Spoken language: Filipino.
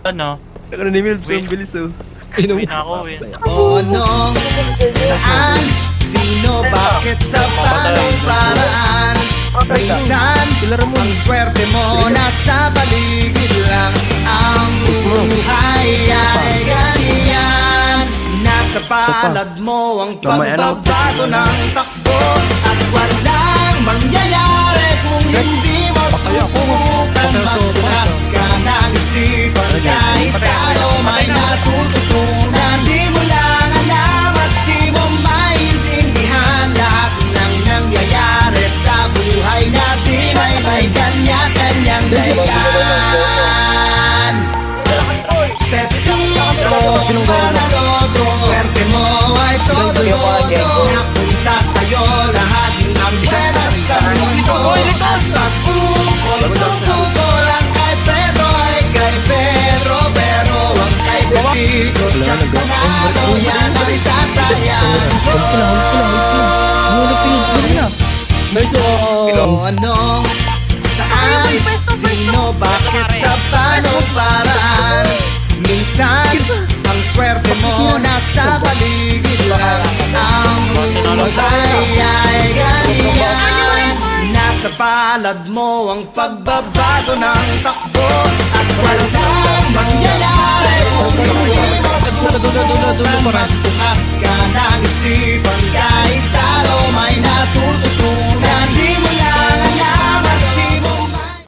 Ano? Ano ni Milps, Wait. ang bilis oh. Uwi na ako, uwi. Ano? Saan? Sino? Bakit? Sa paanong paraan? Minsan, ang swerte mo nasa paligid lang. Ang buhay ay ganyan. Nasa palad mo ang pagbabago ng takbo. At walang mangyayari kung hindi mo susubukan. Magbukas ka ng isipan kahit ano may natututunan. Di mo lang alam at di mo maintindihan lahat ng nangyayari sa buhay natin ay may kanya-kanyang dahilan. Pepito, panaloto, swerte mo ay todo-todo. Napunta sa'yo lahat ng pera sa mundo. At pag-ukol ang kay Pedro ay kay Pedro. Pero ang kay Pepito siyang panalo, yan ang tatayan. Ano? Saan? Sino? Bakit? Sa paanong paraan? Minsan, ang swerte mo nasa paligid lang. Ang buhay ay ganyan. Nasa palad mo ang pagbabago ng takbo. At walang mangyayari kung hindi mo susubukan.